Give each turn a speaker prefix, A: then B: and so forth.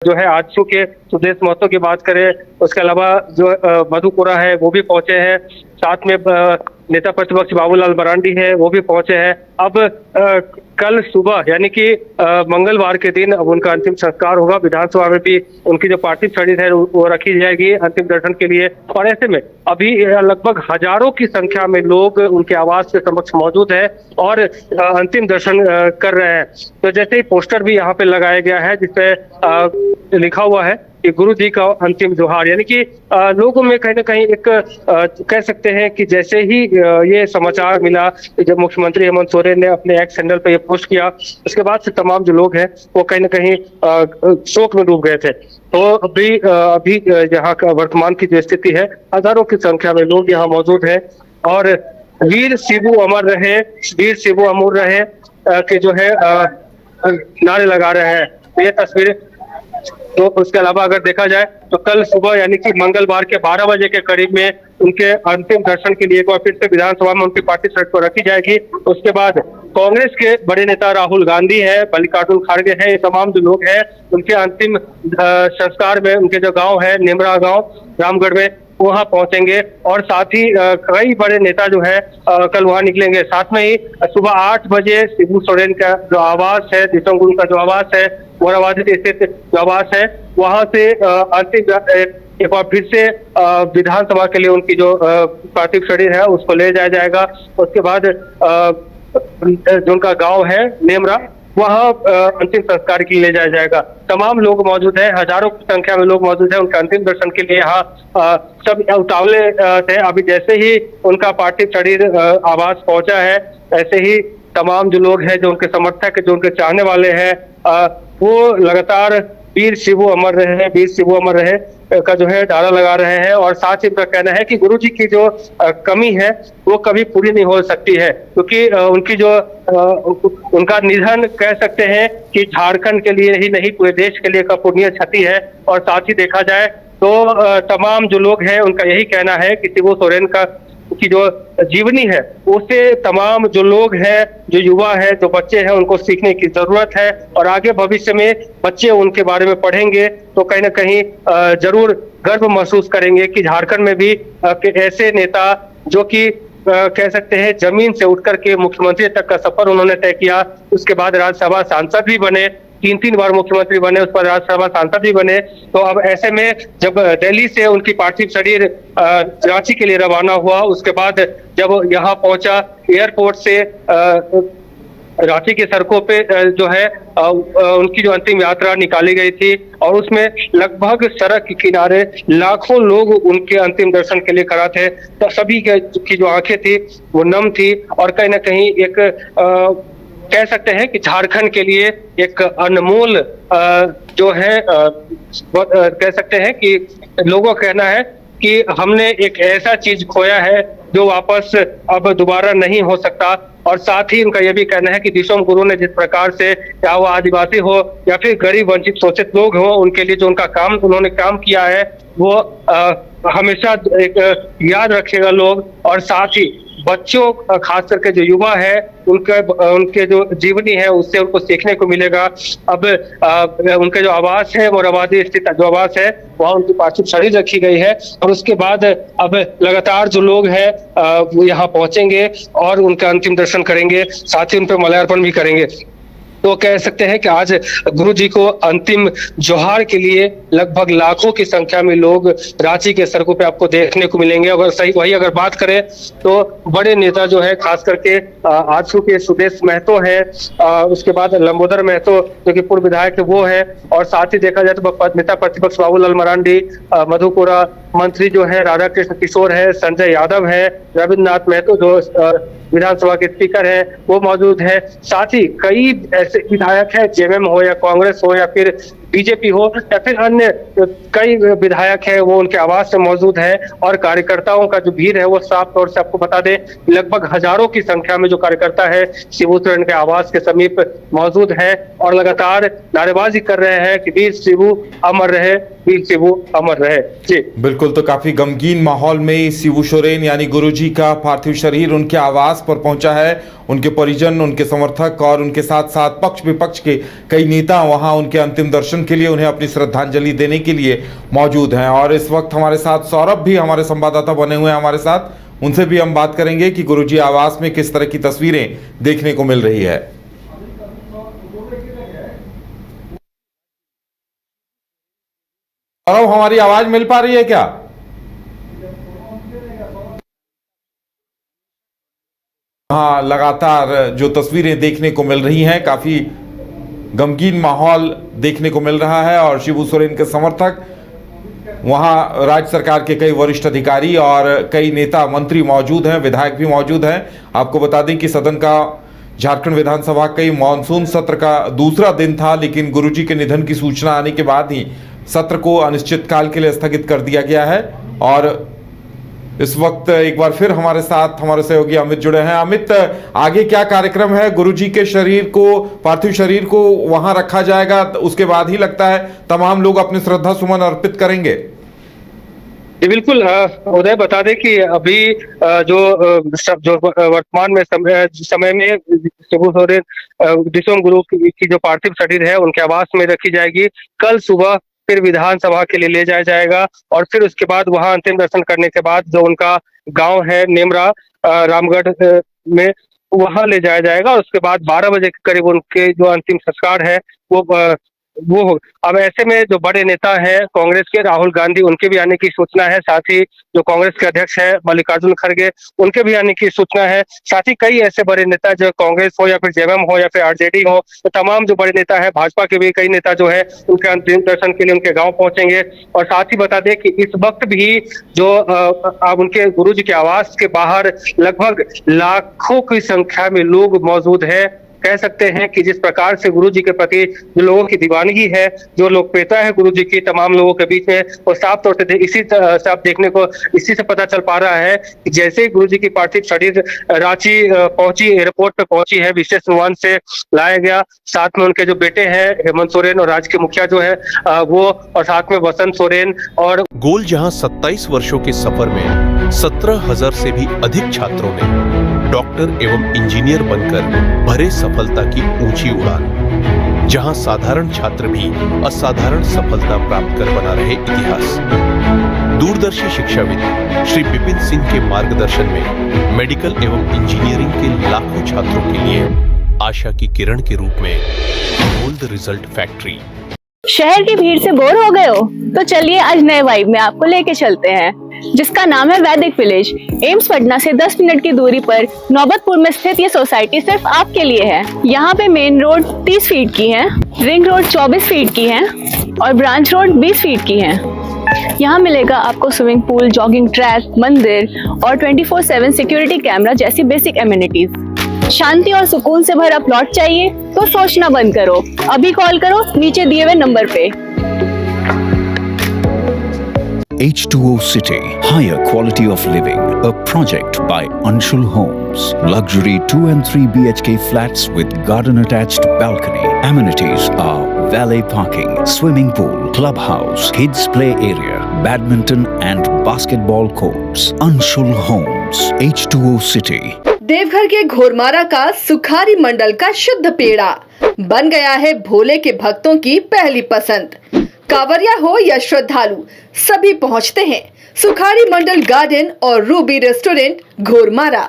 A: जो है आजसू के सुदेश महतो की बात करें, उसके अलावा जो मधुपुरा है वो भी पहुंचे हैं। साथ में नेता प्रतिपक्ष बाबूलाल मरांडी है वो भी पहुंचे हैं। अब कल सुबह यानी कि मंगलवार के दिन अब उनका अंतिम संस्कार होगा। विधानसभा में भी उनकी जो पार्थिव शरीर है वो रखी जाएगी अंतिम दर्शन के लिए। और ऐसे में अभी लगभग हजारों की संख्या में लोग उनके आवास के समक्ष मौजूद है और अंतिम दर्शन कर रहे हैं। तो जैसे ही पोस्टर भी यहाँ पे लगाया गया है जिसपे लिखा हुआ है कि गुरु जी का अंतिम जोहार, यानी कि लोगों में कहीं ना कहीं एक कह सकते हैं कि जैसे ही ये समाचार मिला, जब मुख्यमंत्री हेमंत सोरेन ने अपने एक्स हैंडल पे ये पोस्ट किया, उसके बाद से तमाम जो लोग हैं वो कहीं ना कहीं शोक में डूब गए थे। तो अभी यहाँ का वर्तमान की जो स्थिति है, हजारों की संख्या में लोग यहाँ मौजूद हैं और वीर शिबू अमर रहे, वीर शिबू अमर रहे के जो है नारे लगा रहे हैं। तो ये तस्वीरें, तो उसके अलावा अगर देखा जाए तो कल सुबह यानी कि मंगलवार के 12 बजे के करीब में उनके अंतिम दर्शन के लिए एक बार फिर से विधानसभा में उनकी पार्थिव शरीर को रखी जाएगी। उसके बाद कांग्रेस के बड़े नेता राहुल गांधी है, मल्लिकार्जुन खड़गे है, ये तमाम जो लोग हैं उनके अंतिम संस्कार में उनके जो गाँव है नेमरा गाँव रामगढ़ में वहां पहुंचेंगे। और साथ ही कई बड़े नेता जो है कल वहां निकलेंगे। साथ में ही सुबह 8 बजे शिबू सोरेन का जो आवास है, दिसंग गुरु का जो आवास है, मोराबादी स्थित जो आवास है, वहां से अंतिम एक बार फिर से विधानसभा के लिए उनकी जो पार्थिव शरीर है उसको ले जाया जाएगा। उसके बाद जो उनका गाँव है नेमरा, वहाँ अंतिम संस्कार के लिए ले जाया जाएगा। तमाम लोग मौजूद हैं, हजारों की संख्या में लोग मौजूद हैं उनके अंतिम दर्शन के लिए। यहाँ सब उतावले थे। अभी जैसे ही उनका पार्थिव शरीर आवास पहुंचा है, ऐसे ही तमाम जो लोग हैं, जो उनके समर्थक, जो उनके चाहने वाले हैं, वो लगातार वीर शिबू अमर रहे, वीर शिबू अमर रहे का जो है नारा लगा रहे हैं। और साथ ही उनका कहना है कि गुरु जी की जो कमी है वो कभी पूरी नहीं हो सकती है, क्योंकि उनकी जो उनका निधन कह सकते हैं कि झारखंड के लिए ही नहीं पूरे देश के लिए का पुण्य क्षति है। और साथ ही देखा जाए तो तमाम जो लोग हैं उनका यही कहना है कि शिबू सोरेन की जो जीवनी है उससे तमाम जो लोग हैं, जो युवा है, जो बच्चे हैं, उनको सीखने की जरूरत है। और आगे भविष्य में बच्चे उनके बारे में पढ़ेंगे तो कहीं ना कहीं जरूर गर्व महसूस करेंगे कि झारखंड में भी ऐसे नेता जो कि कह सकते हैं जमीन से उठ करके मुख्यमंत्री तक का सफर उन्होंने तय किया, उसके बाद राज्यसभा सांसद भी बने, 3 बार मुख्यमंत्री बने, उस पर राज्यसभा सांसद भी बने। तो अब ऐसे में जब दिल्ली से उनकी पार्थिव शरीर रांची के लिए रवाना हुआ, उसके बाद जब यहाँ पहुंचा, एयरपोर्ट से रांची की सड़कों पे जो है उनकी जो अंतिम यात्रा निकाली गई थी और उसमें लगभग सड़क के किनारे लाखों लोग उनके अंतिम दर्शन के लिए खड़ा थे। तो सभी की जो आंखें थी वो नम थी और कहीं ना कहीं एक कह सकते हैं कि झारखंड के लिए एक अनमोल जो है कह सकते हैं कि लोगों का कहना है कि हमने एक ऐसा चीज खोया है जो वापस अब दोबारा नहीं हो सकता। और साथ ही उनका यह भी कहना है कि दिसंग गुरु ने जिस प्रकार से, चाहे वो आदिवासी हो या फिर गरीब वंचित शोषित लोग हो, उनके लिए जो उन्होंने काम किया है वो हमेशा एक याद रखेगा लोग। और साथ ही बच्चों, खास करके जो युवा है, उनके जो जीवनी है उससे उनको सीखने को मिलेगा। अब उनके जो आवास है, मोराबादी स्थित जो आवास है, वहाँ उनकी पार्थिव शरीर रखी गई है। और उसके बाद अब लगातार जो लोग हैं वो यहाँ पहुंचेंगे और उनका अंतिम दर्शन करेंगे, साथ ही उन पर माल्यार्पण भी करेंगे। तो कह सकते हैं कि आज गुरु जी को अंतिम जोहार के लिए लगभग लाखों की संख्या में लोग रांची के सड़कों पे आपको देखने को मिलेंगे। अगर सही वही अगर बात करें तो बड़े नेता जो है, खास करके आजसू के सुदेश महतो है, उसके बाद लंबोदर महतो जो कि पूर्व विधायक है वो है, और साथ ही देखा जाए तो नेता प्रतिपक्ष बाबूलाल मरांडी, मधुपुरा मंत्री जो है राधा कृष्ण किशोर है, संजय यादव है, रविन्द्रनाथ महतो जो विधानसभा के स्पीकर है वो मौजूद है। साथ ही कई ऐसे विधायक हैं, जेएमएम हो या कांग्रेस हो या फिर बीजेपी हो या फिर अन्य कई विधायक है, वो उनके आवास में मौजूद है। और कार्यकर्ताओं का जो भीड़ है वो साफ तौर से आपको बता दें, लगभग हजारों की संख्या में जो कार्यकर्ता है शिबू सोरेन के आवास के समीप मौजूद है और लगातार नारेबाजी कर रहे हैं कि वीर शिबू अमर रहे, वीर शिबू अमर रहे। जी
B: बिल्कुल। बिल्कुल, तो काफी गमगीन माहौल में शिबू सोरेन यानी गुरुजी का पार्थिव शरीर उनके आवास पर पहुंचा है। उनके परिजन, उनके समर्थक और उनके साथ साथ पक्ष विपक्ष के कई नेता वहां उनके अंतिम दर्शन के लिए, उन्हें अपनी श्रद्धांजलि देने के लिए मौजूद हैं। और इस वक्त हमारे साथ सौरभ भी हमारे संवाददाता बने हुए हैं हमारे साथ, उनसे भी हम बात करेंगे कि गुरुजी आवास में किस तरह की तस्वीरें देखने को मिल रही है। सौरभ, हमारी आवाज मिल पा रही है क्या? हाँ, लगातार जो तस्वीरें देखने को मिल रही हैं, काफी गमगीन माहौल देखने को मिल रहा है और शिबू सोरेन के समर्थक, वहां राज्य सरकार के कई वरिष्ठ अधिकारी और कई नेता मंत्री मौजूद हैं, विधायक भी मौजूद हैं। आपको बता दें कि सदन का, झारखंड विधानसभा के मानसून सत्र का दूसरा दिन था, लेकिन गुरुजी के निधन की सूचना आने के बाद ही सत्र को अनिश्चितकाल के लिए स्थगित कर दिया गया है। और इस वक्त एक बार फिर हमारे साथ हमारे सहयोगी अमित जुड़े हैं। अमित, आगे क्या कार्यक्रम है? गुरुजी के शरीर को, पार्थिव शरीर को वहां रखा जाएगा, उसके बाद ही लगता है तमाम लोग अपने श्रद्धा सुमन अर्पित करेंगे।
A: जी बिल्कुल, उदय बता दें कि अभी जो वर्तमान में समय में शिबू सोरेन दिसोम गुरु की जो पार्थिव शरीर है उनके आवास में रखी जाएगी। कल सुबह फिर विधानसभा के लिए ले जाया जाएगा और फिर उसके बाद वहां अंतिम दर्शन करने के बाद जो उनका गांव है नेमरा रामगढ़ में, वहां ले जाया जाएगा और उसके बाद 12 बजे के करीब उनके जो अंतिम संस्कार है वो हो। अब ऐसे में जो बड़े नेता हैं कांग्रेस के, राहुल गांधी, उनके भी आने की सूचना है। साथ ही जो कांग्रेस के अध्यक्ष है मल्लिकार्जुन खड़गे, उनके भी आने की सूचना है। साथ ही कई ऐसे बड़े नेता जो कांग्रेस हो या फिर जेएमएम हो या फिर आरजेडी हो, तो तमाम जो बड़े नेता है, भाजपा के भी कई नेता जो है उनके अंतिम दर्शन के लिए उनके गाँव पहुंचेंगे। और साथ ही बता दें कि इस वक्त भी जो अब उनके गुरुजी के आवास के बाहर लगभग लाखों की संख्या में लोग मौजूद है। कह सकते हैं कि जिस प्रकार से गुरुजी के प्रति जो लोगों की दीवानगी है, जो लोकप्रियता है गुरुजी की तमाम लोगों के बीच में, वो साफ तौर से इसी से पता चल पा रहा है कि जैसे ही गुरुजी की पार्थिव शरीर रांची पहुंची, एयरपोर्ट पे पहुंची है, विशेष विमान से लाया गया। साथ में उनके जो बेटे हैं हेमंत सोरेन और राज्य के मुखिया जो है वो, और साथ में वसंत सोरेन और
C: गोल जहां 27 वर्षों के सफर में 17,000 से भी अधिक छात्रों ने डॉक्टर एवं इंजीनियर बनकर भरे सफलता की ऊंची उड़ान, जहां साधारण छात्र भी असाधारण सफलता प्राप्त कर बना रहे इतिहास। दूरदर्शी शिक्षाविद श्री विपिन सिंह के मार्गदर्शन में मेडिकल एवं इंजीनियरिंग के लाखों छात्रों के लिए आशा की किरण के रूप में गोल्ड रिजल्ट फैक्ट्री।
D: शहर की भीड़ से बोर हो गए हो? तो चलिए आज नए वाइब में आपको लेके चलते हैं, जिसका नाम है वैदिक विलेज। एम्स पटना से 10 मिनट की दूरी पर नौबतपुर में स्थित ये सोसाइटी सिर्फ आपके लिए है। यहाँ पे मेन रोड 30 फीट की है, रिंग रोड 24 फीट की है और ब्रांच रोड 20 फीट की है। यहाँ मिलेगा आपको स्विमिंग पूल, जॉगिंग ट्रैक, मंदिर और 24/7 सिक्योरिटी कैमरा जैसी बेसिक एमिनिटीज। शांति और सुकून से भरा प्लॉट चाहिए तो सोचना बंद करो, अभी कॉल करो नीचे दिए हुए नंबर पे।
E: H2O City, higher quality of living, a project by Anshul Homes. Luxury 2 and 3 BHK flats with garden attached balcony. Amenities are valet parking, swimming pool, clubhouse, kids play area, badminton and basketball courts. Anshul Homes, H2O City.
F: Deoghar के घोरमारा का सुखारी मंडल का शुद्ध पेड़ा बन गया है भोले के भक्तों की पहली पसंद। कांवरिया हो या श्रद्धालु, सभी पहुंचते हैं सुखारी मंडल गार्डन और रूबी रेस्टोरेंट घोरमारा।